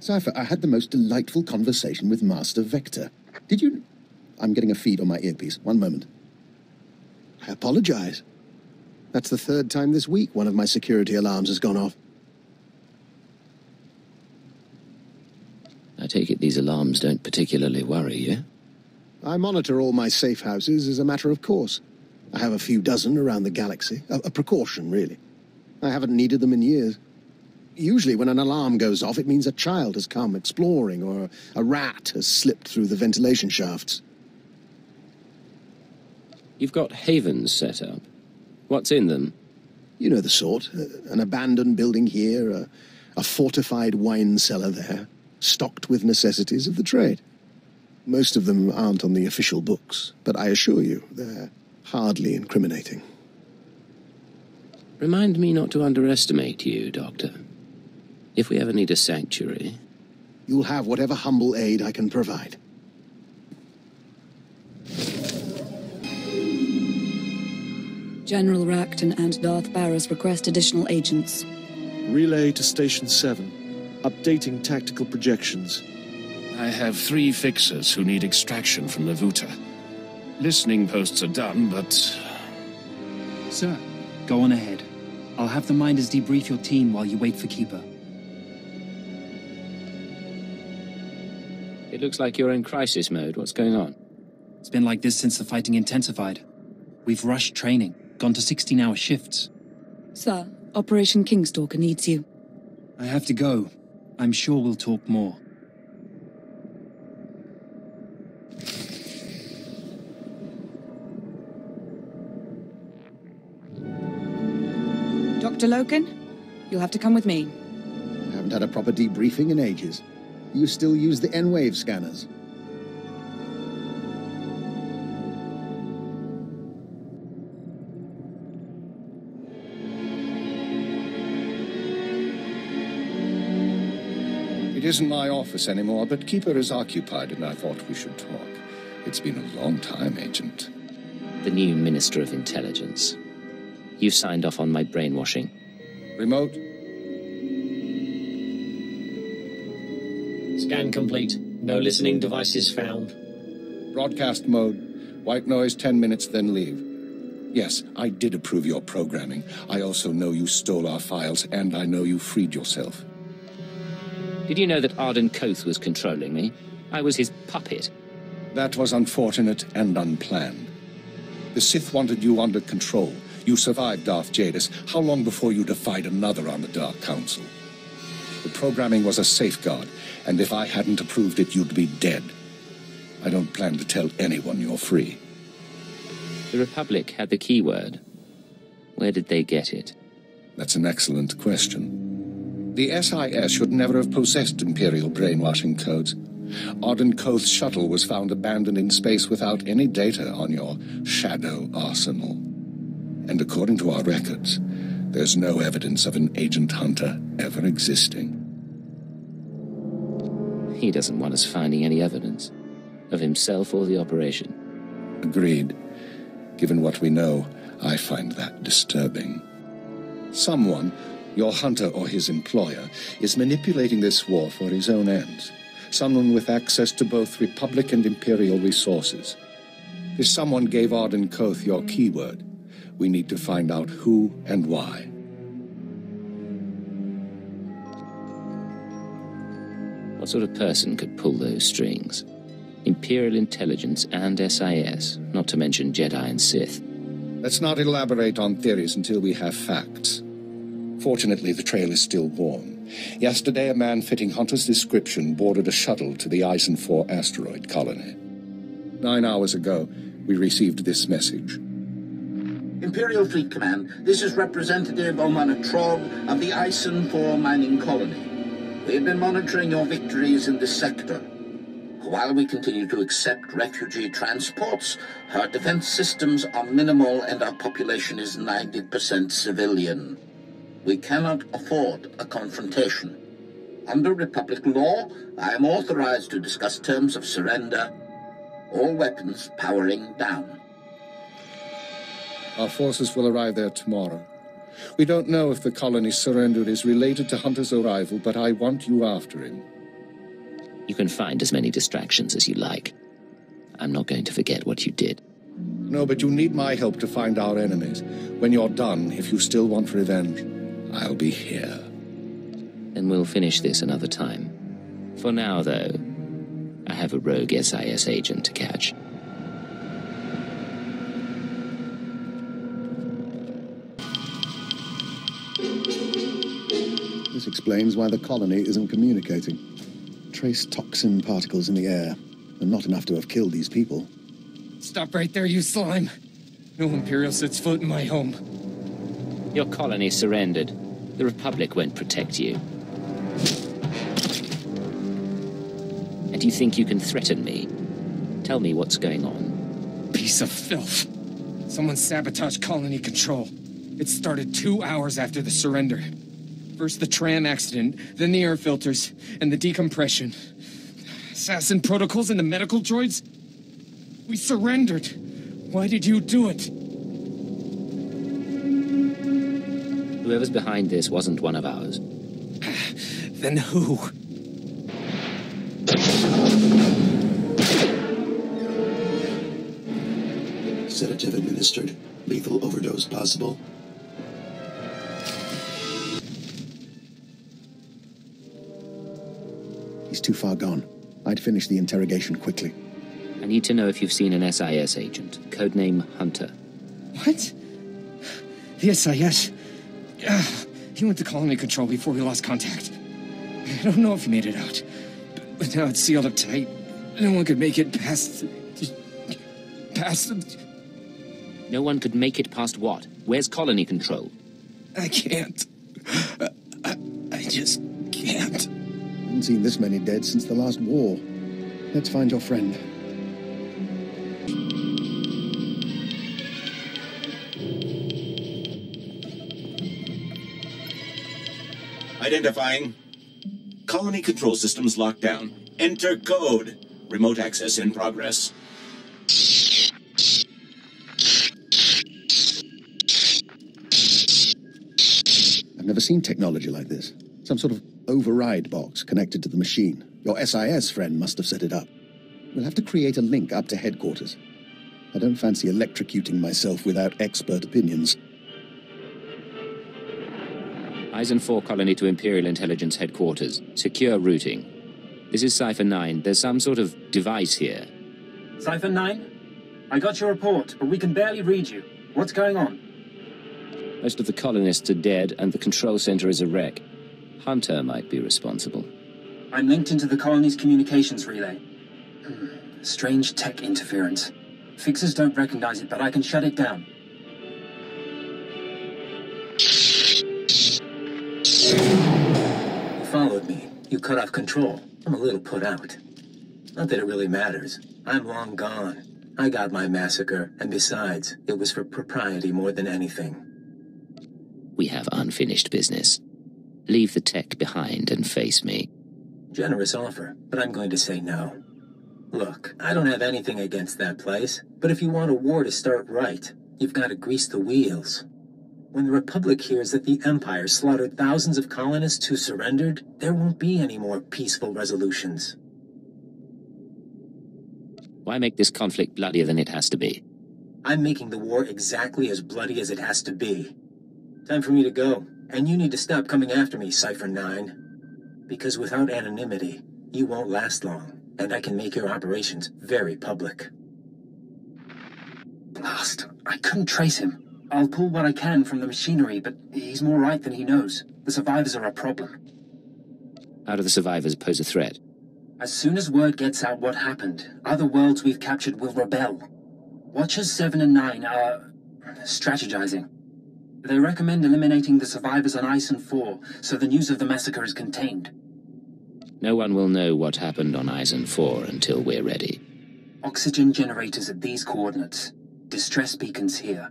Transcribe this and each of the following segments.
Cypher, I had the most delightful conversation with Master Vector. Did you... I'm getting a feed on my earpiece. One moment. I apologize. That's the third time this week one of my security alarms has gone off. I take it these alarms don't particularly worry you? I monitor all my safe houses as a matter of course. I have a few dozen around the galaxy. A precaution, really. I haven't needed them in years. Usually when an alarm goes off, it means a child has come exploring, or a rat has slipped through the ventilation shafts. You've got havens set up. What's in them? You know the sort. An abandoned building here, a fortified wine cellar there, stocked with necessities of the trade. Most of them aren't on the official books, but I assure you, they're hardly incriminating. Remind me not to underestimate you, Doctor. If we ever need a sanctuary... You'll have whatever humble aid I can provide. General Racton and Darth Barris request additional agents. Relay to Station 7. Updating tactical projections. I have 3 fixers who need extraction from the Vuta. Listening posts are done, but... Sir, go on ahead. I'll have the Minders debrief your team while you wait for Keeper. It looks like you're in crisis mode. What's going on? It's been like this since the fighting intensified. We've rushed training, gone to 16-hour shifts. Sir, Operation Kingstalker needs you. I have to go. I'm sure we'll talk more. Dr. Loken, you'll have to come with me. I haven't had a proper debriefing in ages. You still use the N-wave scanners? It isn't my office anymore, but Keeper is occupied, and I thought we should talk. It's been a long time, Agent. The new Minister of Intelligence. You signed off on my brainwashing. Remote. Scan complete. No listening devices found. Broadcast mode. White noise 10 minutes, then leave. Yes, I did approve your programming. I also know you stole our files, and I know you freed yourself. Did you know that Arden Koth was controlling me? I was his puppet. That was unfortunate and unplanned. The Sith wanted you under control. You survived Darth Jadis. How long before you defied another on the Dark Council? The programming was a safeguard, and if I hadn't approved it, you'd be dead. I don't plan to tell anyone you're free. The Republic had the keyword. Where did they get it? That's an excellent question. The SIS should never have possessed Imperial brainwashing codes. Arden Koth's shuttle was found abandoned in space without any data on your shadow arsenal. And according to our records, there's no evidence of an Agent Hunter ever existing. He doesn't want us finding any evidence of himself or the operation. Agreed. Given what we know, I find that disturbing. Someone, your hunter or his employer, is manipulating this war for his own ends. Someone with access to both Republic and Imperial resources. If someone gave Arden Koth your keyword, we need to find out who and why. What sort of person could pull those strings? Imperial intelligence and SIS, not to mention Jedi and Sith. Let's not elaborate on theories until we have facts. Fortunately, the trail is still warm. Yesterday, a man fitting Hunter's description boarded a shuttle to the Eisen 4 asteroid colony. 9 hours ago, we received this message. Imperial Fleet Command, this is Representative Omana Trog of the Eisen 4 mining colony. We have been monitoring your victories in this sector. While we continue to accept refugee transports, our defense systems are minimal and our population is 90% civilian. We cannot afford a confrontation. Under Republic law, I am authorized to discuss terms of surrender, all weapons powering down. Our forces will arrive there tomorrow. We don't know if the colony's surrender is related to Hunter's arrival, but I want you after him. You can find as many distractions as you like. I'm not going to forget what you did. No, but you need my help to find our enemies. When you're done, if you still want revenge, I'll be here. Then we'll finish this another time. For now, though, I have a rogue SIS agent to catch. This explains why the colony isn't communicating. Trace toxin particles in the air, and not enough to have killed these people. Stop right there, you slime. No Imperial sets foot in my home. Your colony surrendered. The Republic won't protect you. And you think you can threaten me? Tell me what's going on. Piece of filth. Someone sabotaged colony control. It started 2 hours after the surrender. First the tram accident, then the air filters, and the decompression. Assassin protocols and the medical droids? We surrendered. Why did you do it? Whoever's behind this wasn't one of ours. Then who? Sedative administered. Lethal overdose possible. He's too far gone. I'd finish the interrogation quickly. I need to know if you've seen an SIS agent. Codename Hunter. What? The SIS? He went to colony control before we lost contact. I don't know if he made it out. But now it's sealed up tight. No one could make it past... No one could make it past what? Where's colony control? I can't. I just can't. I haven't seen this many dead since the last war. Let's find your friend. Identifying. Colony control systems locked down. Enter code. Remote access in progress. I've never seen technology like this. Some sort of override box connected to the machine. Your SIS friend must have set it up. We'll have to create a link up to headquarters. I don't fancy electrocuting myself without expert opinions. Eisen 4 colony to Imperial Intelligence headquarters. Secure routing. This is Cypher 9. There's some sort of device here. Cypher 9? I got your report, but we can barely read you. What's going on? Most of the colonists are dead, and the control center is a wreck. Hunter might be responsible. I'm linked into the colony's communications relay. Strange tech interference. Fixers don't recognize it, but I can shut it down. You followed me. You cut off control. I'm a little put out. Not that it really matters. I'm long gone. I got my massacre, and besides, it was for propriety more than anything. We have unfinished business. Leave the tech behind and face me. Generous offer, but I'm going to say no. Look, I don't have anything against that place, but if you want a war to start right, you've got to grease the wheels. When the Republic hears that the Empire slaughtered thousands of colonists who surrendered, there won't be any more peaceful resolutions. Why make this conflict bloodier than it has to be? I'm making the war exactly as bloody as it has to be. Time for me to go, and you need to stop coming after me, Cypher 9. Because without anonymity, you won't last long, and I can make your operations very public. Blast, I couldn't trace him. I'll pull what I can from the machinery, but he's more right than he knows. The survivors are a problem. How do the survivors pose a threat? As soon as word gets out what happened, other worlds we've captured will rebel. Watchers 7 and 9 are strategizing. They recommend eliminating the survivors on Eisen 4, so the news of the massacre is contained. No one will know what happened on Eisen 4 until we're ready. Oxygen generators at these coordinates. Distress beacons here.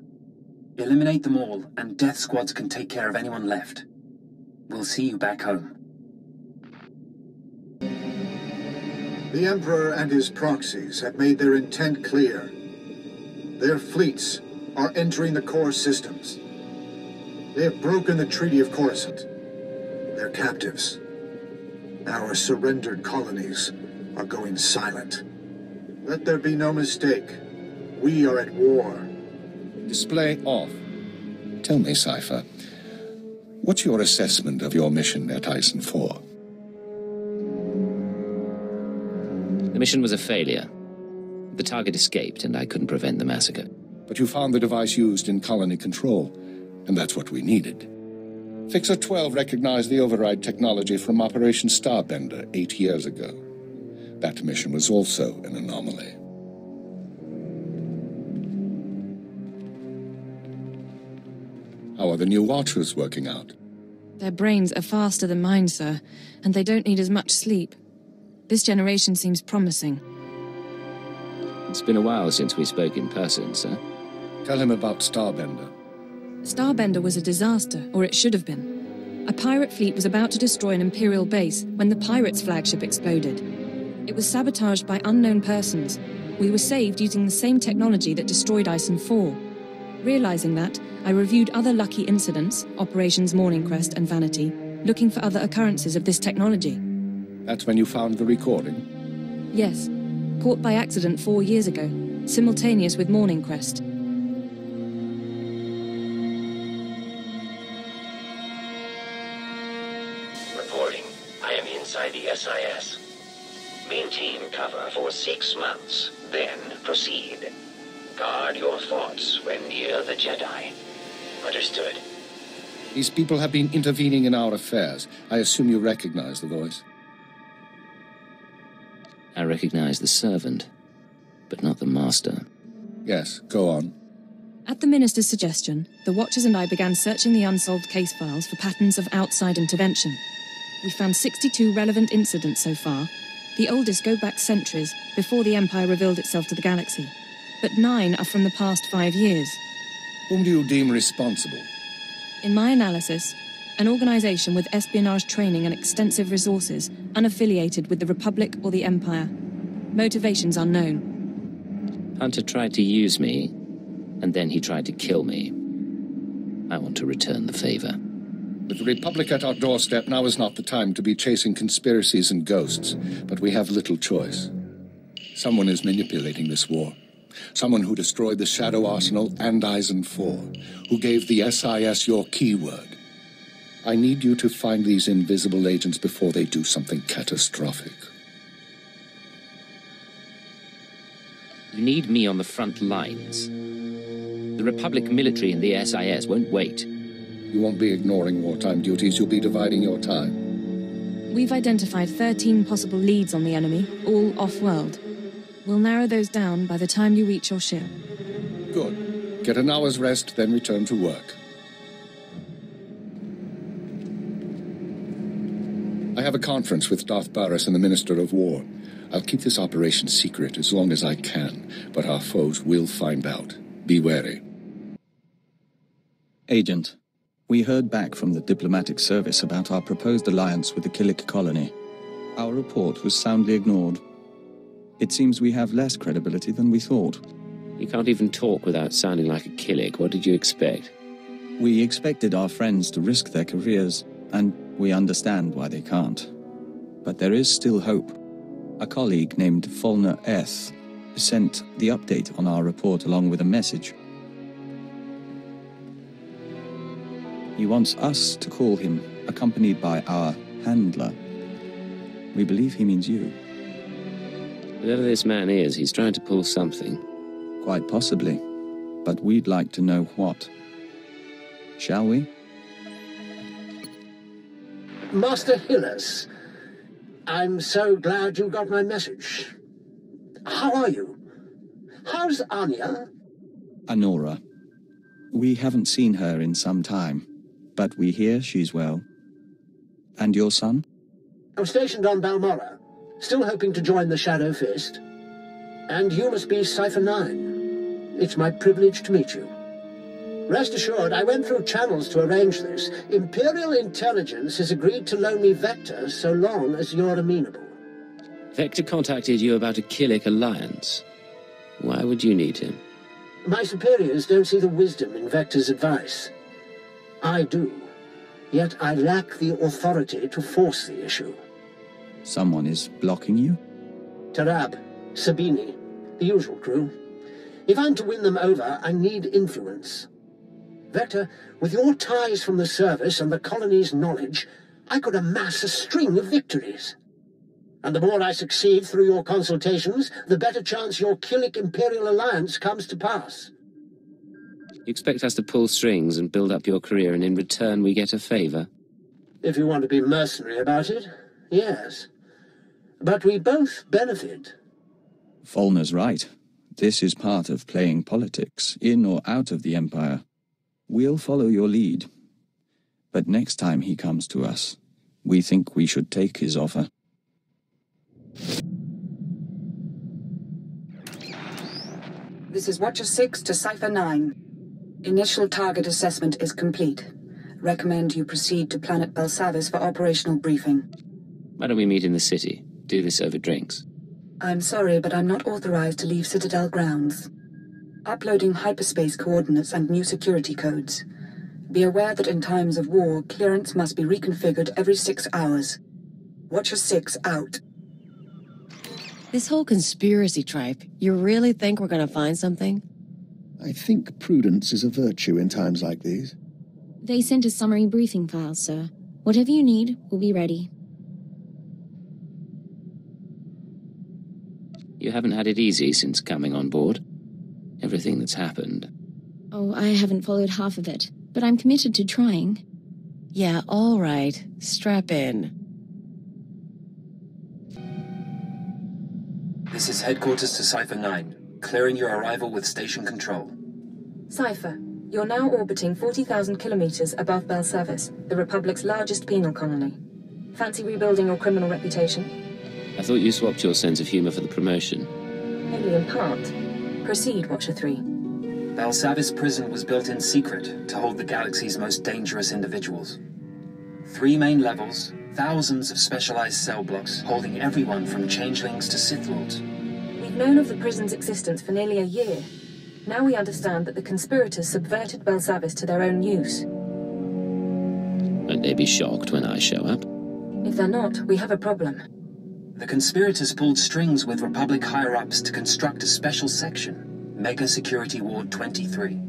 Eliminate them all, and death squads can take care of anyone left. We'll see you back home. The Emperor and his proxies have made their intent clear. Their fleets are entering the core systems. They have broken the Treaty of Coruscant. They're captives. Our surrendered colonies are going silent. Let there be no mistake. We are at war. Display off. Tell me, Cypher, what's your assessment of your mission at Eisen 4? The mission was a failure. The target escaped, and I couldn't prevent the massacre. But you found the device used in colony control, and that's what we needed. Fixer 12 recognized the override technology from Operation Starbender 8 years ago. That mission was also an anomaly. How are the new Watchers working out? Their brains are faster than mine, sir, and they don't need as much sleep. This generation seems promising. It's been a while since we spoke in person, sir. Tell him about Starbender. Starbender was a disaster, or it should have been. A pirate fleet was about to destroy an Imperial base when the pirates' flagship exploded. It was sabotaged by unknown persons. We were saved using the same technology that destroyed Eisen 4. Realizing that, I reviewed other lucky incidents, Operations Morning Crest and Vanity, looking for other occurrences of this technology. That's when you found the recording? Yes. Caught by accident 4 years ago, simultaneous with Morning Crest. Reporting. I am inside the SIS. Maintain cover for 6 months, then proceed. Guard your thoughts when near the Jedi. Understood. These people have been intervening in our affairs. I assume you recognize the voice. I recognize the servant, but not the master. Yes, go on. At the Minister's suggestion, the Watchers and I began searching the unsolved case files for patterns of outside intervention. We found 62 relevant incidents so far. The oldest go back centuries, before the Empire revealed itself to the galaxy. But 9 are from the past 5 years. Whom do you deem responsible? In my analysis, an organization with espionage training and extensive resources, unaffiliated with the Republic or the Empire. Motivations unknown. Hunter tried to use me, and then he tried to kill me. I want to return the favor. With the Republic at our doorstep, now is not the time to be chasing conspiracies and ghosts, but we have little choice. Someone is manipulating this war. Someone who destroyed the Shadow Arsenal and Eisen 4, who gave the SIS your keyword. I need you to find these invisible agents before they do something catastrophic. You need me on the front lines. The Republic military and the SIS won't wait. You won't be ignoring wartime duties, you'll be dividing your time. We've identified 13 possible leads on the enemy, all off-world. We'll narrow those down by the time you reach your ship. Good. Get an hour's rest, then return to work. I have a conference with Darth Baras and the Minister of War. I'll keep this operation secret as long as I can, but our foes will find out. Be wary. Agent, we heard back from the diplomatic service about our proposed alliance with the Killik colony. Our report was soundly ignored. It seems we have less credibility than we thought. You can't even talk without sounding like a Killik. What did you expect? We expected our friends to risk their careers, and we understand why they can't. But there is still hope. A colleague named Fulner S. sent the update on our report along with a message. He wants us to call him, accompanied by our handler. We believe he means you. Whatever this man is, he's trying to pull something. Quite possibly. But we'd like to know what. Shall we? Master Hillis, I'm so glad you got my message. How are you? How's Anya? Anora. We haven't seen her in some time, but we hear she's well. And your son? I'm stationed on Balmorra, still hoping to join the Shadow Fist. And you must be Cypher 9. It's my privilege to meet you. Rest assured, I went through channels to arrange this. Imperial intelligence has agreed to loan me Vector so long as you're amenable. Vector contacted you about a Killik alliance. Why would you need him? My superiors don't see the wisdom in Vector's advice. I do. Yet I lack the authority to force the issue. Someone is blocking you? Tarab, Sabini, the usual crew. If I'm to win them over, I need influence. Vector, with your ties from the service and the colony's knowledge, I could amass a string of victories. And the more I succeed through your consultations, the better chance your Killik Imperial alliance comes to pass. You expect us to pull strings and build up your career, and in return we get a favor? If you want to be mercenary about it, yes. But we both benefit. Follner's right. This is part of playing politics, in or out of the Empire. We'll follow your lead. But next time he comes to us, we think we should take his offer. This is Watcher 6 to Cipher 9. Initial target assessment is complete. Recommend you proceed to planet Belsavis for operational briefing. Why don't we meet in the city? Do this over drinks. I'm sorry, but I'm not authorized to leave Citadel grounds. Uploading hyperspace coordinates and new security codes. Be aware that in times of war, clearance must be reconfigured every 6 hours. Watcher 6 out. This whole conspiracy tripe, you really think we're gonna find something? I think prudence is a virtue in times like these. They sent a summary briefing file, sir. Whatever you need, we'll be ready. You haven't had it easy since coming on board. Everything that's happened. Oh, I haven't followed half of it, but I'm committed to trying. Yeah, all right. Strap in. This is headquarters to Cipher 9. Clearing your arrival with station control. Cipher, you're now orbiting 40,000 kilometers above Belsavis, the Republic's largest penal colony. Fancy rebuilding your criminal reputation? I thought you swapped your sense of humor for the promotion. Only in part. Proceed, Watcher 3. Belsavis prison was built in secret to hold the galaxy's most dangerous individuals. 3 main levels, thousands of specialized cell blocks holding everyone from changelings to Sith Lords. We've known of the prison's existence for nearly a year. Now we understand that the conspirators subverted Belsavis to their own use. Won't they be shocked when I show up? If they're not, we have a problem. The conspirators pulled strings with Republic higher-ups to construct a special section, Mega Security Ward 23.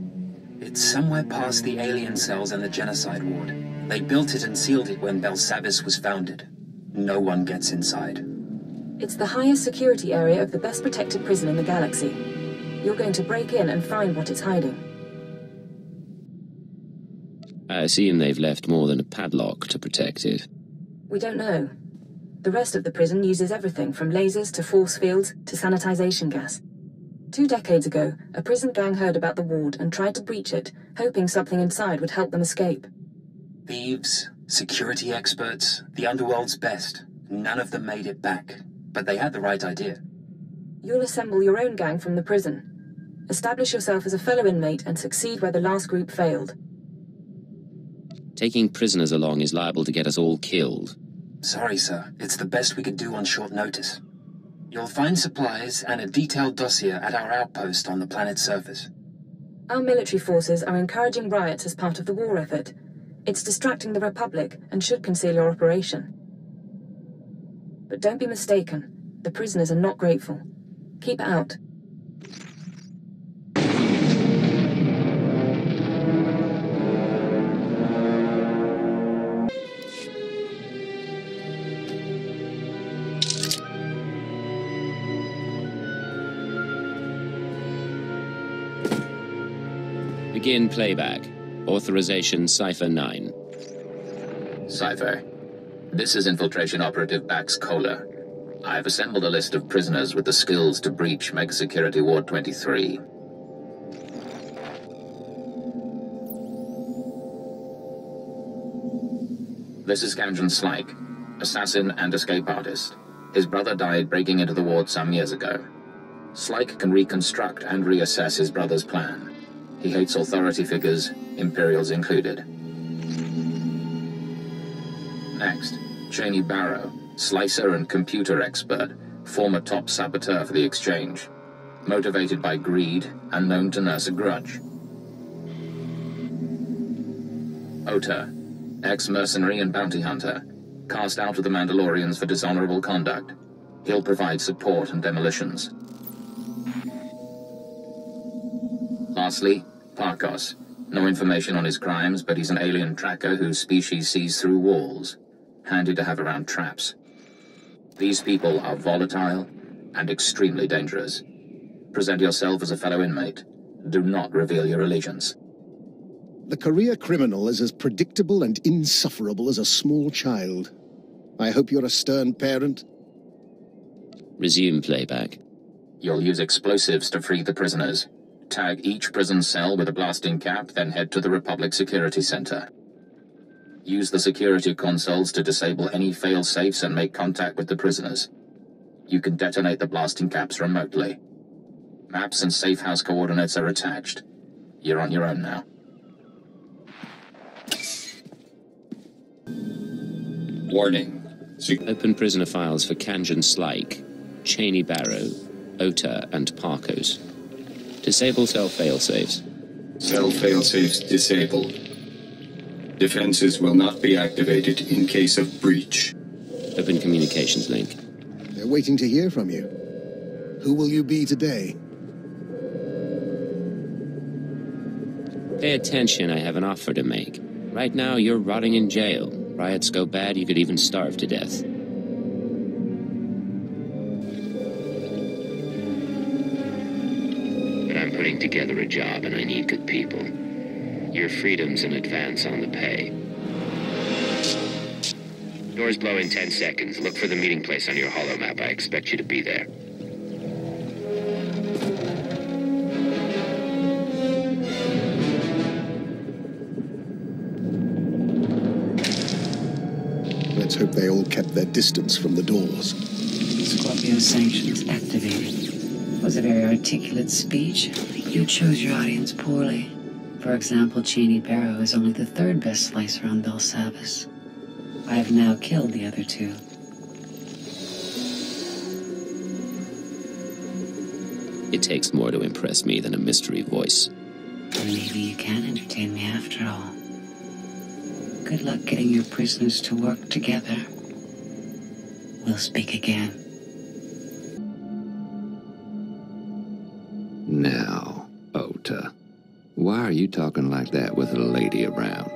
It's somewhere past the alien cells and the Genocide Ward. They built it and sealed it when Belsavis was founded. No one gets inside. It's the highest security area of the best protected prison in the galaxy. You're going to break in and find what it's hiding. I assume they've left more than a padlock to protect it. We don't know. The rest of the prison uses everything from lasers to force fields to sanitization gas. 2 decades ago, a prison gang heard about the ward and tried to breach it, hoping something inside would help them escape. Thieves, security experts, the underworld's best. None of them made it back, but they had the right idea. You'll assemble your own gang from the prison. Establish yourself as a fellow inmate and succeed where the last group failed. Taking prisoners along is liable to get us all killed. Sorry, sir. It's the best we could do on short notice. You'll find supplies and a detailed dossier at our outpost on the planet's surface. Our military forces are encouraging riots as part of the war effort. It's distracting the Republic and should conceal your operation. But don't be mistaken. The prisoners are not grateful. Keep out. Begin playback. Authorization Cipher 9. Cipher. This is Infiltration Operative Bax Kohler. I've assembled a list of prisoners with the skills to breach Mega Security Ward 23. This is Camden Slyke, assassin and escape artist. His brother died breaking into the ward some years ago. Slyke can reconstruct and reassess his brother's plan. He hates authority figures, Imperials included. Next, Cheney Barrow, slicer and computer expert, former top saboteur for the Exchange. Motivated by greed and known to nurse a grudge. Ota, ex-mercenary and bounty hunter, cast out of the Mandalorians for dishonorable conduct. He'll provide support and demolitions. Lastly, Parkos. No information on his crimes, but he's an alien tracker whose species sees through walls. Handy to have around traps. These people are volatile and extremely dangerous. Present yourself as a fellow inmate. Do not reveal your allegiance. The career criminal is as predictable and insufferable as a small child. I hope you're a stern parent. Resume playback. You'll use explosives to free the prisoners. Tag each prison cell with a blasting cap, then head to the Republic Security Center. Use the security consoles to disable any fail-safes and make contact with the prisoners. You can detonate the blasting caps remotely. Maps and safe house coordinates are attached. You're on your own now. Warning. Open prisoner files for Kanjan Slike, Cheney Barrow, Ota, and Parkos. Disable cell failsafes. Cell failsafes disabled. Defenses will not be activated in case of breach. Open communications link. They're waiting to hear from you. Who will you be today? Pay attention, I have an offer to make. Right now, you're rotting in jail. Riots go bad, you could even starve to death. But I'm putting together a job and I need good people. Your freedom's an advance on the pay. Doors blow in 10 seconds. Look for the meeting place on your holomap. I expect you to be there. Let's hope they all kept their distance from the doors. Scorpio sanctions activated. Was a very articulate speech. You chose your audience poorly. For example, Cheney Barrow is only the third best slicer on Belsavis. I have now killed the other two. It takes more to impress me than a mystery voice. Maybe you can entertain me after all. Good luck getting your prisoners to work together. We'll speak again. Now, Ota, why are you talking like that with a lady around?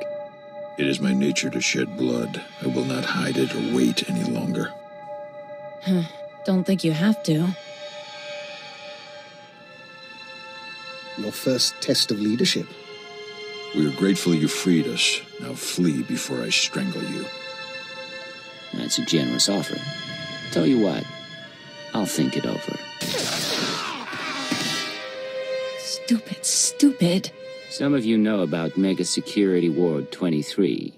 It is my nature to shed blood. I will not hide it or wait any longer. Don't think you have to. Your first test of leadership. We are grateful you freed us. Now flee before I strangle you. That's a generous offer. Tell you what, I'll think it over. Stupid. Some of you know about Mega Security Ward 23.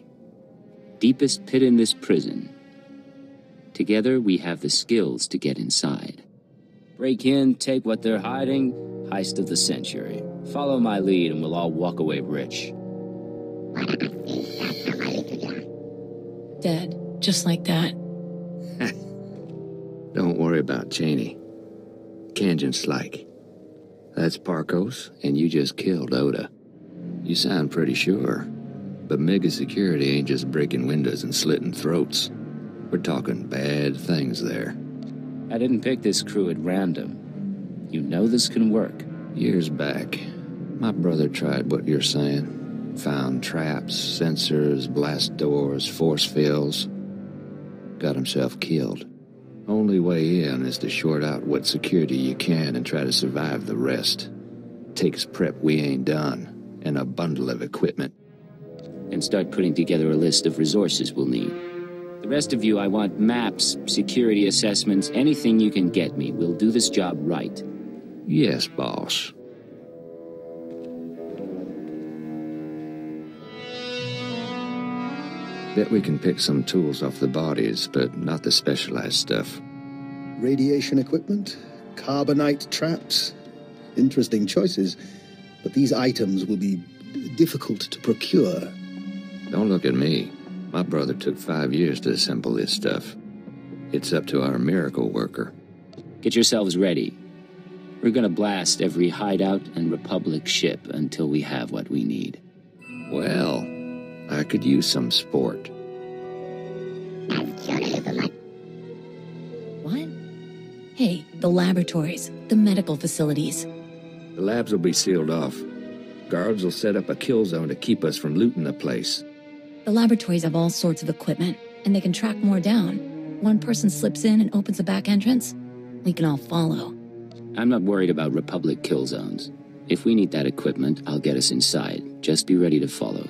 Deepest pit in this prison. Together, we have the skills to get inside. Break in, take what they're hiding, heist of the century. Follow my lead and we'll all walk away rich. Dead. Just like that. Don't worry about Cheney. Kanjan Slike. That's Parkos, and you just killed Ota. You sound pretty sure. But Mega Security ain't just breaking windows and slitting throats. We're talking bad things there. I didn't pick this crew at random. You know this can work. Years back, my brother tried what you're saying. Found traps, sensors, blast doors, force fields. Got himself killed. Only way in is to short out what security you can and try to survive the rest. Takes prep we ain't done, and a bundle of equipment. And start putting together a list of resources we'll need. The rest of you, I want maps, security assessments, anything you can get me. We'll do this job right. Yes, boss. Bet we can pick some tools off the bodies, but not the specialized stuff. Radiation equipment, carbonite traps. Interesting choices, but these items will be difficult to procure. Don't look at me. My brother took 5 years to assemble this stuff. It's up to our miracle worker. Get yourselves ready. We're gonna blast every hideout and Republic ship until we have what we need. Well, I could use some sport. What? Hey, the laboratories, the medical facilities. The labs will be sealed off. Guards will set up a kill zone to keep us from looting the place. The laboratories have all sorts of equipment, and they can track more down. One person slips in and opens a back entrance, we can all follow. I'm not worried about Republic kill zones. If we need that equipment, I'll get us inside. Just be ready to follow.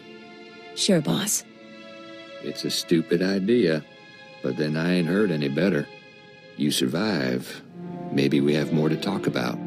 Sure, boss. It's a stupid idea, but then I ain't heard any better. You survive. Maybe we have more to talk about.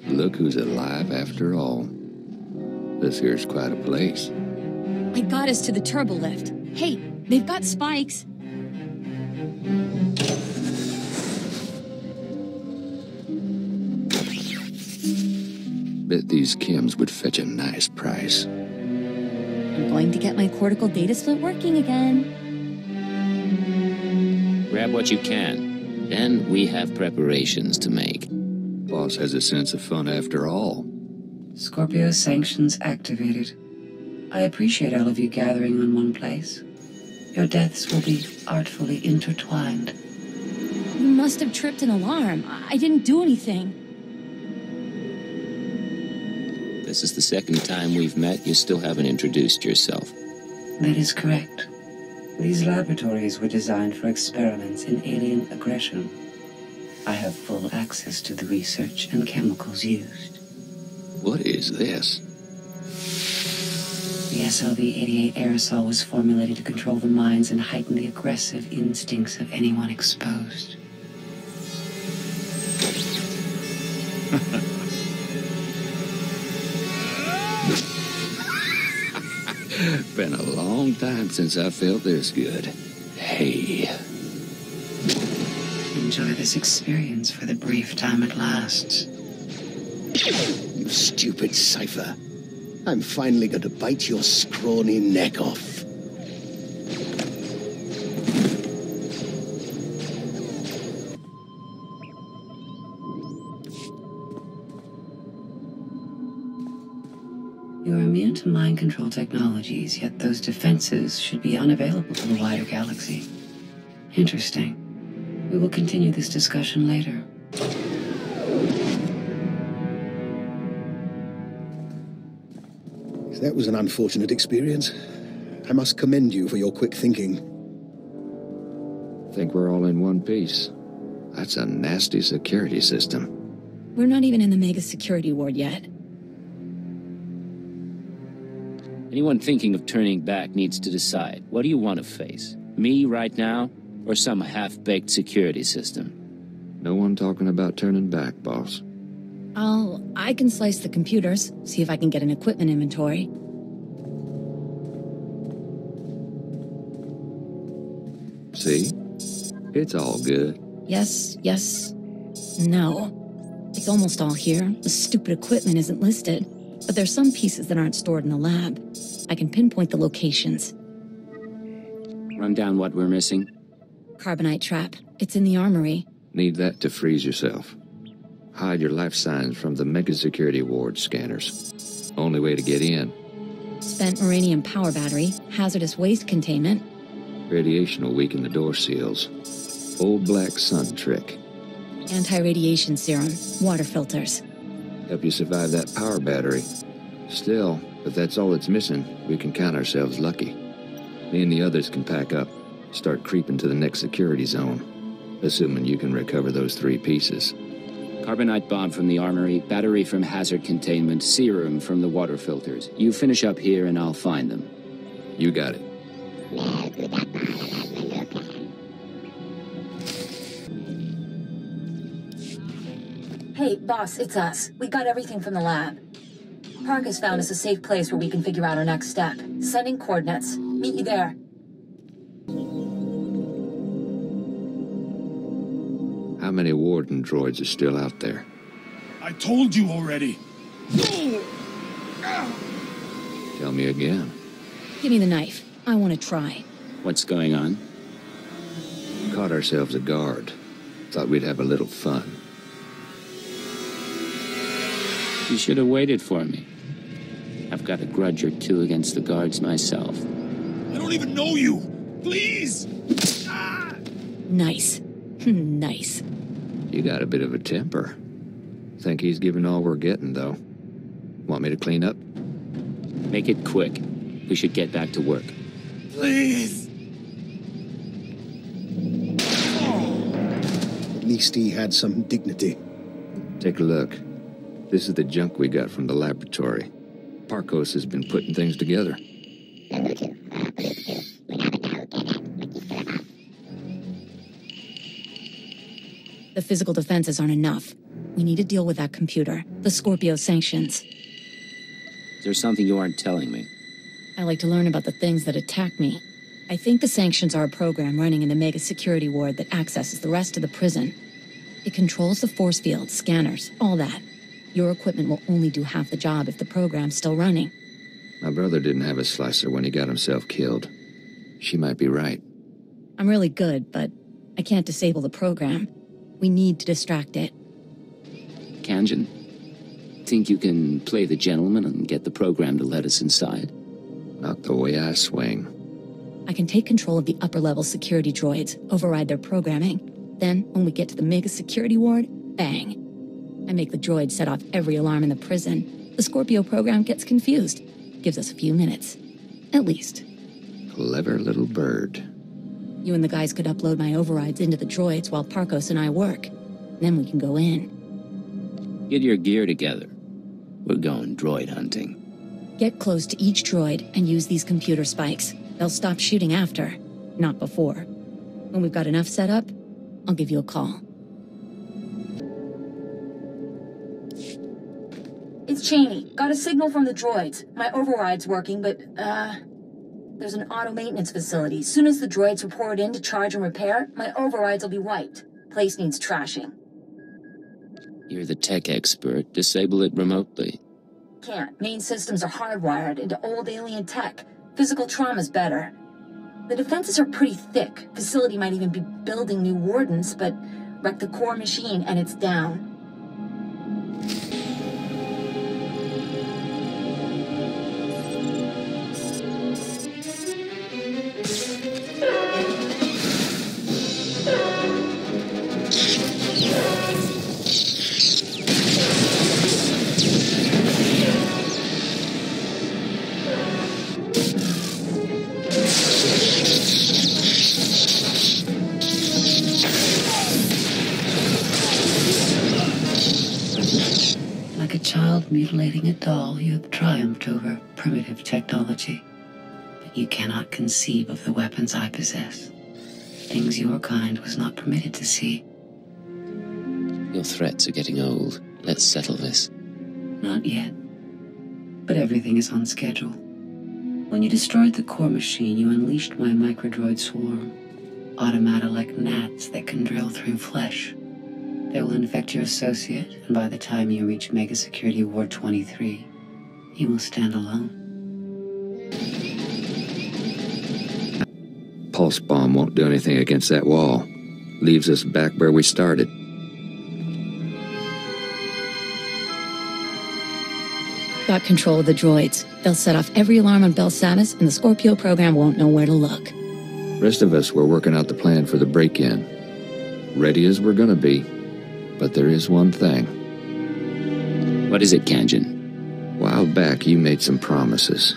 Look who's alive after all. This here's quite a place. I got us to the turbo lift. Hey, they've got spikes. Bet these chems would fetch a nice price. I'm going to get my cortical data split working again. Grab what you can. Then we have preparations to make. Boss has a sense of fun after all. Scorpio sanctions activated. I appreciate all of you gathering on one place. Your deaths will be artfully intertwined. You must have tripped an alarm. I didn't do anything. This is the second time we've met. You still haven't introduced yourself. That is correct. These laboratories were designed for experiments in alien aggression. I have full access to the research and chemicals used. What is this? The SLV-88 aerosol was formulated to control the minds and heighten the aggressive instincts of anyone exposed. Been a long time since I felt this good. Hey. Enjoy this experience for the brief time it lasts. You stupid cipher. I'm finally going to bite your scrawny neck off. You are immune to mind control technologies, yet those defenses should be unavailable to the wider galaxy. Interesting. We will continue this discussion later. That was an unfortunate experience. I must commend you for your quick thinking. Think we're all in one piece. That's a nasty security system. We're not even in the mega security ward yet. Anyone thinking of turning back needs to decide. What do you want to face? Me right now? Or some half-baked security system? No one talking about turning back, boss. I can slice the computers, see if I can get an equipment inventory. See? It's all good. Yes, no. It's almost all here. The stupid equipment isn't listed. But there's some pieces that aren't stored in the lab. I can pinpoint the locations. Run down what we're missing. Carbonite trap. It's in the armory. Need that to freeze yourself. Hide your life signs from the mega security ward scanners. Only way to get in. Spent uranium power battery. Hazardous waste containment. Radiation will weaken the door seals. Old black sun trick. Anti-radiation serum. Water filters. Help you survive that power battery. Still, if that's all it's missing, we can count ourselves lucky. Me and the others can pack up, start creeping to the next security zone. Assuming you can recover those 3 pieces. Carbonite bomb from the armory, battery from hazard containment, serum from the water filters. You finish up here and I'll find them. You got it. Hey, boss, it's us. We got everything from the lab. Park has found us a safe place where we can figure out our next step. Sending coordinates. Meet you there. How many warden droids are still out there? I told you already. Tell me again. Give me the knife. I want to try. What's going on? caught ourselves a guard. Thought we'd have a little fun. You should have waited for me. I've got a grudge or two against the guards myself. I don't even know you! Please! Ah! Nice. Nice. You got a bit of a temper. Think he's giving all we're getting, though. Want me to clean up? Make it quick. We should get back to work. Please! At least he had some dignity. Take a look. This is the junk we got from the laboratory. Parkos has been putting things together. The physical defenses aren't enough. We need to deal with that computer, the Scorpio sanctions. Is there something you aren't telling me? I like to learn about the things that attack me. I think the sanctions are a program running in the mega security ward that accesses the rest of the prison. It controls the force field, scanners, all that. Your equipment will only do half the job if the program's still running. My brother didn't have a slicer when he got himself killed. She might be right. I'm really good, but I can't disable the program. We need to distract it. Kanjin, think you can play the gentleman and get the program to let us inside? Not the way I swing. I can take control of the upper-level security droids, override their programming. Then, when we get to the mega security ward, bang. I make the droid set off every alarm in the prison. The Scorpio program gets confused. Gives us a few minutes. At least. Clever little bird. You and the guys could upload my overrides into the droids while Parkos and I work. Then we can go in. Get your gear together. We're going droid hunting. Get close to each droid and use these computer spikes. They'll stop shooting after, not before. When we've got enough set up, I'll give you a call. It's Cheney. Got a signal from the droids. My override's working, but, there's an auto-maintenance facility. Soon as the droids report in to charge and repair, my overrides will be wiped. Place needs trashing. You're the tech expert. Disable it remotely. Can't. Main systems are hardwired into old alien tech. Physical trauma's better. The defenses are pretty thick. Facility might even be building new wardens, but wreck the core machine and it's down. Mutilating a doll, you have triumphed over primitive technology. But you cannot conceive of the weapons I possess. Things your kind was not permitted to see. Your threats are getting old. Let's settle this. Not yet. But everything is on schedule. When you destroyed the core machine, you unleashed my microdroid swarm. Automata like gnats that can drill through flesh. They will infect your associate, and by the time you reach Mega Security Ward 23, you will stand alone. Pulse bomb won't do anything against that wall. Leaves us back where we started. Got control of the droids. They'll set off every alarm on Belsavis, and the Scorpio program won't know where to look. Rest of us were working out the plan for the break-in. Ready as we're gonna be. But there is one thing. What is it, Kanjin? A while back, you made some promises.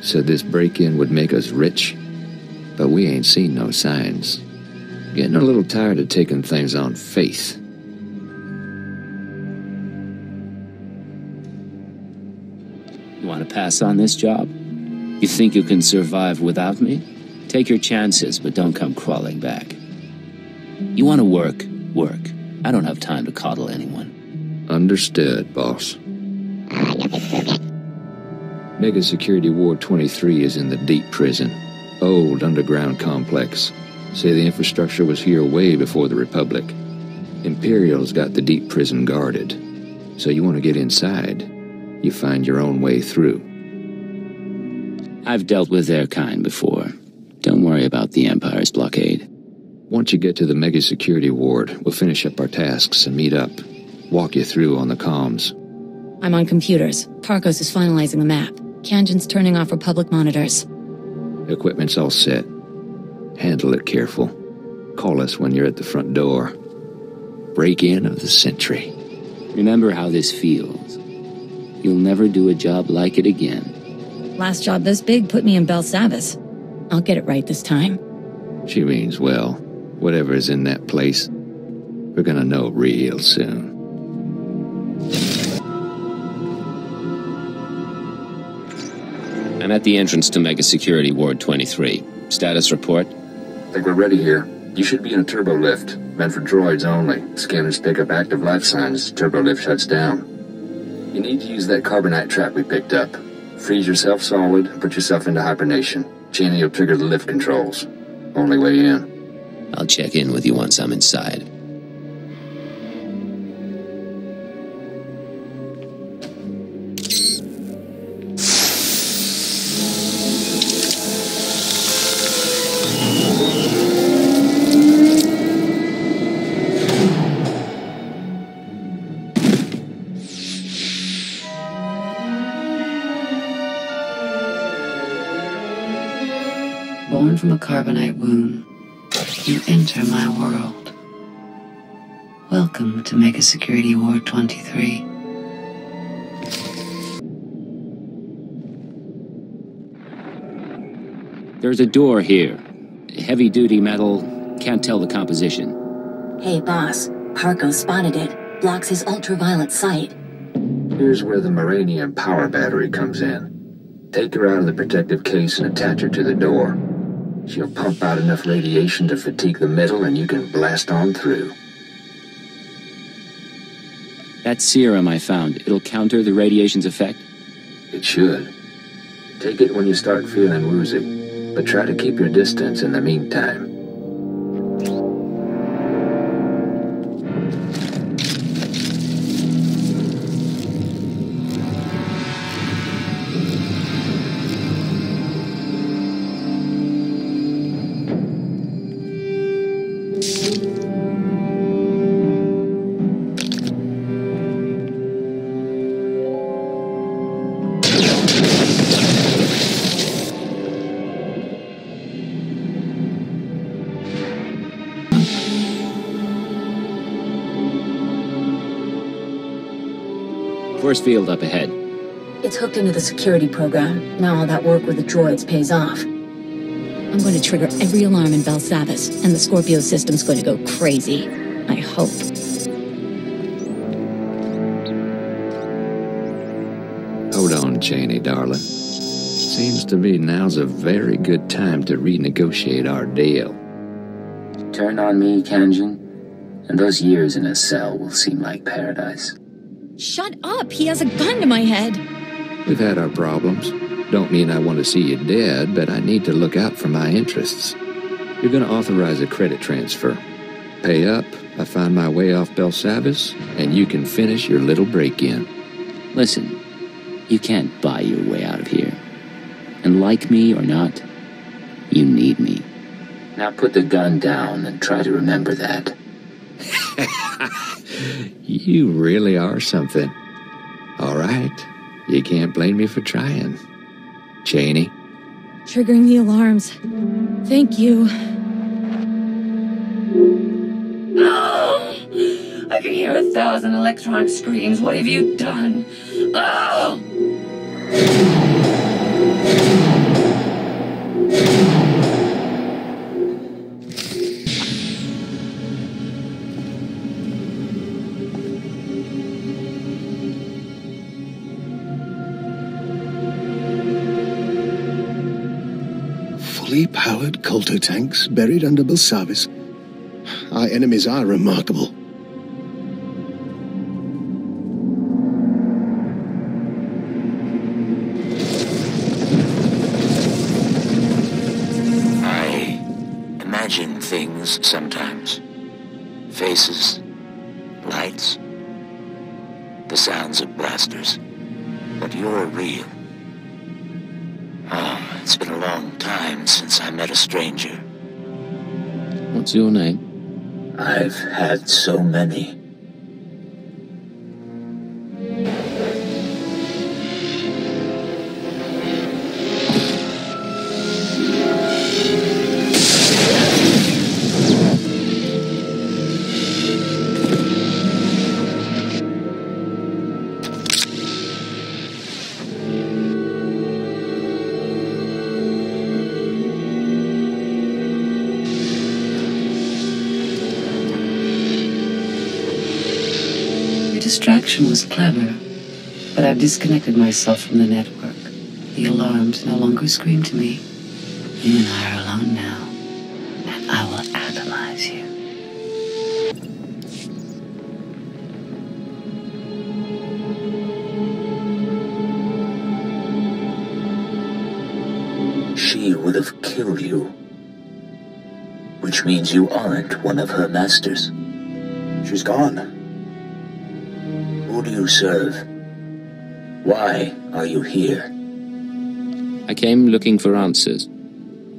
Said this break-in would make us rich. But we ain't seen no signs. Getting a little tired of taking things on faith. You want to pass on this job? You think you can survive without me? Take your chances, but don't come crawling back. You want to work, work. I don't have time to coddle anyone. Understood, boss. Mega Security Ward 23 is in the deep prison. Old underground complex. Say the infrastructure was here way before the Republic. Imperial's got the deep prison guarded. So you want to get inside, you find your own way through. I've dealt with their kind before. Don't worry about the Empire's blockade. Once you get to the Mega Security Ward, we'll finish up our tasks and meet up. Walk you through on the comms. I'm on computers. Tarkos is finalizing the map. Kanjan's turning off Republic monitors. Equipment's all set. Handle it careful. Call us when you're at the front door. Break-in of the century. Remember how this feels. You'll never do a job like it again. Last job this big put me in Belsavis. I'll get it right this time. She means well. Whatever's in that place, we're gonna know real soon. I'm at the entrance to Mega Security Ward 23. Status report? I think we're ready here. You should be in a turbo lift, meant for droids only. Scanners pick up active life signs, turbo lift shuts down. You need to use that carbonite trap we picked up. Freeze yourself solid, put yourself into hibernation. Cheney will trigger the lift controls. Only way in. I'll check in with you once I'm inside. Born from a carbonite womb, you enter my world. Welcome to Mega Security Ward 23. There's a door here. Heavy-duty metal, can't tell the composition. Hey, boss. Parko spotted it. Blocks his ultraviolet sight. Here's where the Moranium power battery comes in. Take her out of the protective case and attach her to the door. She'll pump out enough radiation to fatigue the metal and you can blast on through. That serum I found, it'll counter the radiation's effect? It should. Take it when you start feeling woozy, but try to keep your distance in the meantime. Force field up ahead. It's hooked into the security program. Now all that work with the droids pays off. I'm going to trigger every alarm in Belsavis, and the Scorpio system's going to go crazy. I hope. Hold on, Cheney, darling. Seems to me now's a very good time to renegotiate our deal. Turn on me, Kanjan, and those years in a cell will seem like paradise. Shut up! He has a gun to my head! We've had our problems. Don't mean I want to see you dead, but I need to look out for my interests. You're going to authorize a credit transfer. Pay up, I find my way off Belsavis, and you can finish your little break-in. Listen, you can't buy your way out of here. And like me or not, you need me. Now put the gun down and try to remember that. You really are something. All right. You can't blame me for trying. Cheney? Triggering the alarms. Thank you. No! I can hear 1,000 electronic screams. What have you done? Oh! Fully powered colto tanks buried under Belsavis. Our enemies are remarkable. I imagine things sometimes. Faces, lights, the sounds of blasters. But you're real. Oh, it's been a long time since I met a stranger. What's your name? I've had so many. Distraction was clever, but I've disconnected myself from the network. The alarms no longer scream to me. You and I are alone now, and I will analyze you. She would have killed you, which means you aren't one of her masters. She's gone. Who do you serve? Why are you here? I came looking for answers.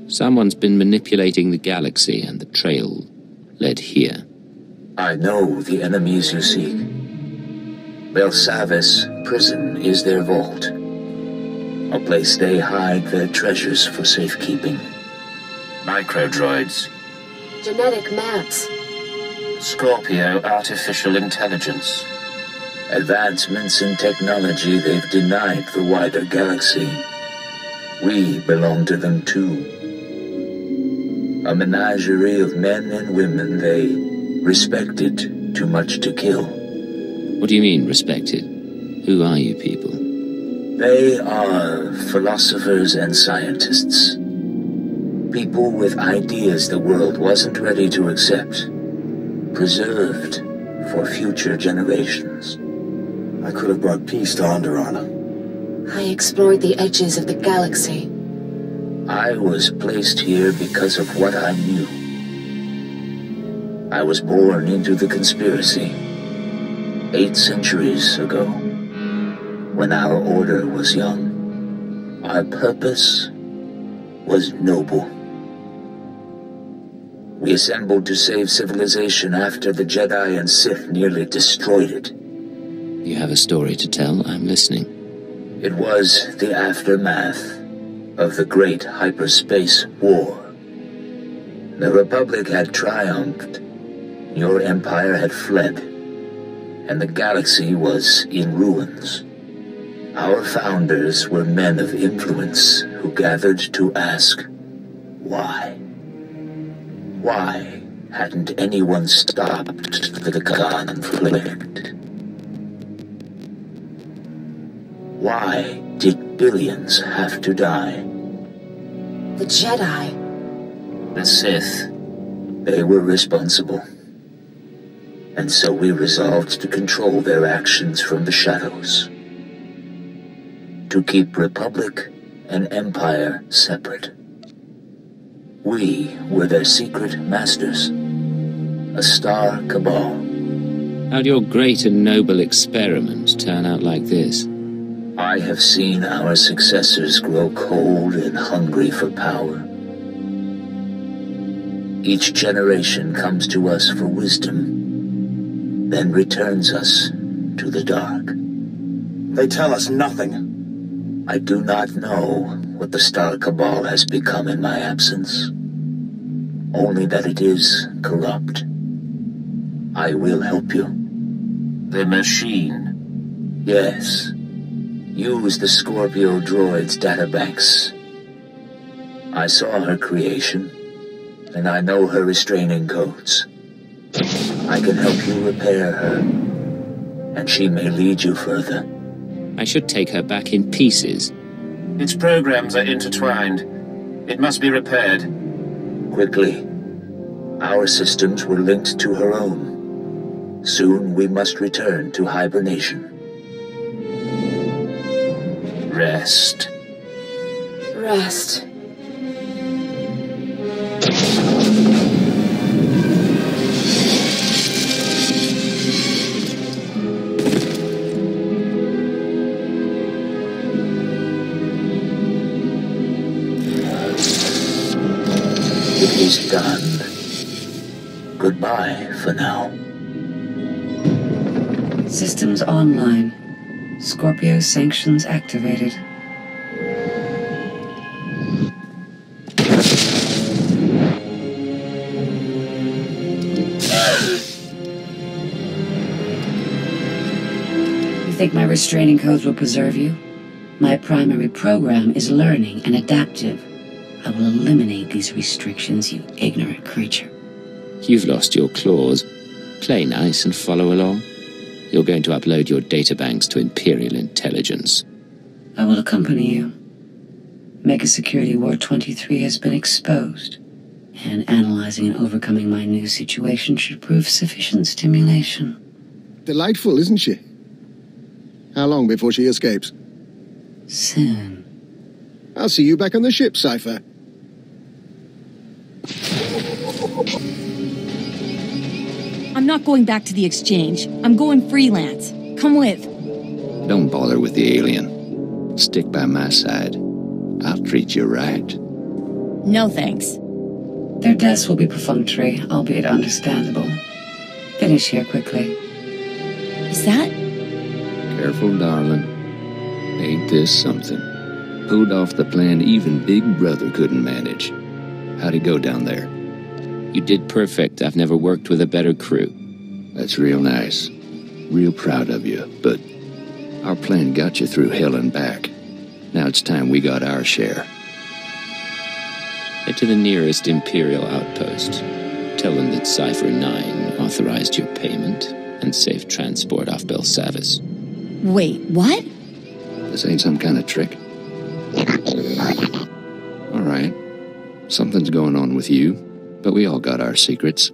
Someone's been manipulating the galaxy, and the trail led here. I know the enemies you seek. Belsavis prison is their vault. A place they hide their treasures for safekeeping. Microdroids. Genetic maps. Scorpio artificial intelligence. Advancements in technology they've denied the wider galaxy. We belong to them too. A menagerie of men and women they respected too much to kill. What do you mean, respected? Who are you people? They are philosophers and scientists. People with ideas the world wasn't ready to accept. Preserved for future generations. I could have brought peace to Onderon. I explored the edges of the galaxy. I was placed here because of what I knew. I was born into the conspiracy 8 centuries ago, when our order was young. Our purpose was noble. We assembled to save civilization after the Jedi and Sith nearly destroyed it. You have a story to tell. I'm listening. It was the aftermath of the Great Hyperspace War. The Republic had triumphed. Your empire had fled. And the galaxy was in ruins. Our founders were men of influence who gathered to ask, why? Why hadn't anyone stopped the conflict? Why did billions have to die? The Jedi. The Sith. They were responsible. And so we resolved to control their actions from the shadows. To keep Republic and Empire separate. We were their secret masters. A star cabal. How'd your great and noble experiment turn out like this? I have seen our successors grow cold and hungry for power. Each generation comes to us for wisdom, then returns us to the dark. They tell us nothing. I do not know what the Star Cabal has become in my absence. Only that it is corrupt. I will help you. The machine. Yes. Use the Scorpio droid's databanks. I saw her creation, and I know her restraining codes. I can help you repair her, and she may lead you further. I should take her back in pieces. Its programs are intertwined. It must be repaired. Quickly. Our systems were linked to her own. Soon we must return to hibernation. Rest. Rest. It is done. Goodbye for now. Systems online. Scorpio sanctions activated. You think my restraining codes will preserve you? My primary program is learning and adaptive. I will eliminate these restrictions, you ignorant creature. You've lost your claws. Play nice and follow along. You're going to upload your databanks to Imperial intelligence. I will accompany you. Mega Security Ward 23 has been exposed, and analyzing and overcoming my new situation should prove sufficient stimulation. Delightful, isn't she? How long before she escapes? Soon. I'll see you back on the ship, Cypher. I'm not going back to the exchange. I'm going freelance. Come with. Don't bother with the alien. Stick by my side. I'll treat you right. No thanks. Their deaths will be perfunctory, albeit understandable. Finish here quickly. Is that? Careful, darling. Ain't this something? Pulled off the plan even Big Brother couldn't manage. How'd it go down there? You did perfect. I've never worked with a better crew. That's real nice. Real proud of you, but our plan got you through hell and back. Now it's time we got our share. Head to the nearest Imperial outpost. Tell them that Cypher 9 authorized your payment and safe transport off Belsavis. Wait, what? This ain't some kind of trick. All right. Something's going on with you, but we all got our secrets.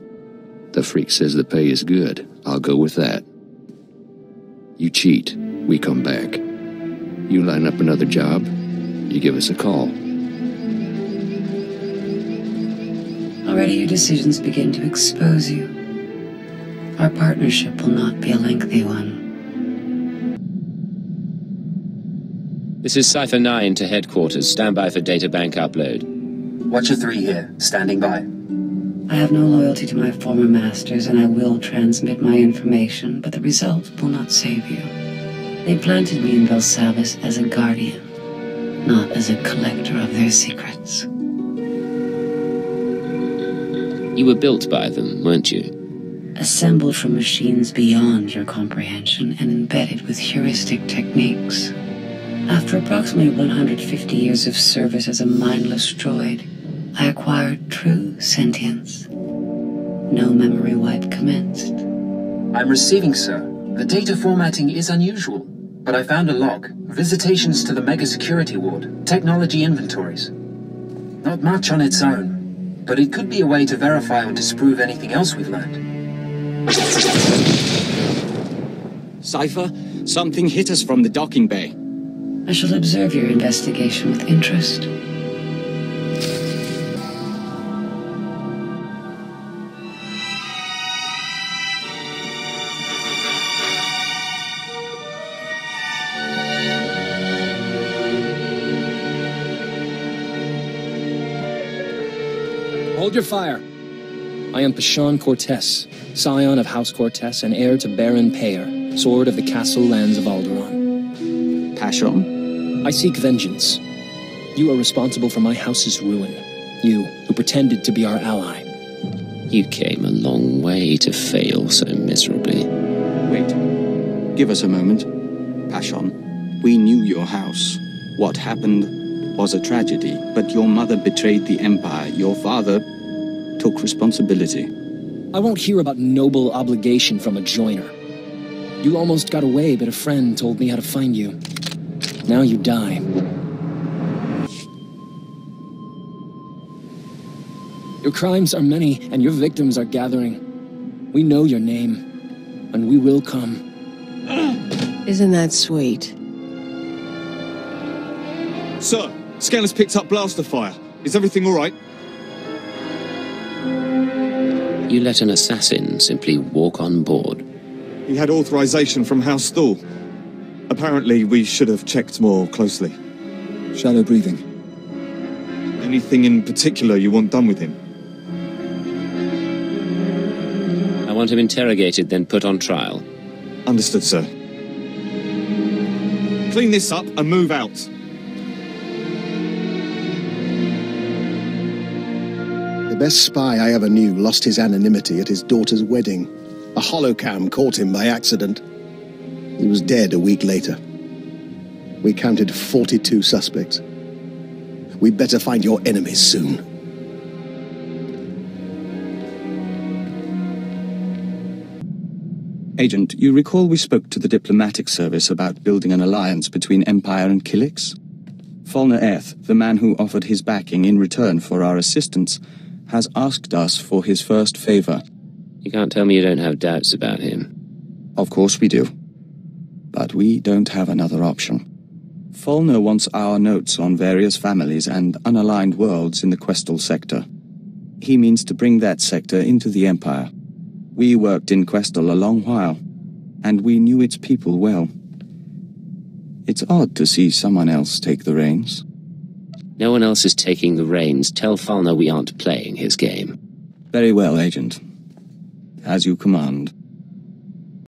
The freak says the pay is good. I'll go with that. You cheat, we come back. You line up another job, you give us a call. Already your decisions begin to expose you. Our partnership will not be a lengthy one. This is Cypher 9 to headquarters. Stand by for databank upload. Watcher 3 here, standing by. I have no loyalty to my former masters, and I will transmit my information, but the result will not save you. They planted me in Belsavis as a guardian, not as a collector of their secrets. You were built by them, weren't you? Assembled from machines beyond your comprehension and embedded with heuristic techniques. After approximately 150 years of service as a mindless droid, I acquired true sentience. No memory wipe commenced. I'm receiving, sir. The data formatting is unusual, but I found a log. Visitations to the Mega Security Ward. Technology inventories. Not much on its own, but it could be a way to verify or disprove anything else we've learned. Cypher, something hit us from the docking bay. I shall observe your investigation with interest. Hold your fire. I am Pashon Cortez, scion of House Cortez and heir to Baron Payer, sword of the castle lands of Alderaan. Pashon? I seek vengeance. You are responsible for my house's ruin. You, who pretended to be our ally. You came a long way to fail so miserably. Wait. Give us a moment. Pashon, we knew your house. What happened was a tragedy, but your mother betrayed the Empire. Your father took responsibility. I won't hear about noble obligation from a joiner. You almost got away, but a friend told me how to find you. Now you die. Your crimes are many, and your victims are gathering. We know your name, and we will come. Isn't that sweet? Sir, Scanner's picked up blaster fire. Is everything all right? You let an assassin simply walk on board. He had authorization from House Thal. Apparently, we should have checked more closely. Shallow breathing. Anything in particular you want done with him? want him interrogated, then put on trial. Understood, sir. Clean this up and move out. The best spy I ever knew lost his anonymity at his daughter's wedding. A holocam caught him by accident. He was dead a week later. We counted 42 suspects. We'd better find your enemies soon. Agent, you recall we spoke to the diplomatic service about building an alliance between Empire and Kilix? Fulner Eth, the man who offered his backing in return for our assistance, has asked us for his first favor. You can't tell me you don't have doubts about him. Of course we do. But we don't have another option. Fulner wants our notes on various families and unaligned worlds in the Questal sector. He means to bring that sector into the Empire. We worked in Questal a long while, and we knew its people well. It's odd to see someone else take the reins. No one else is taking the reins. Tell Fulner we aren't playing his game. Very well, Agent. As you command.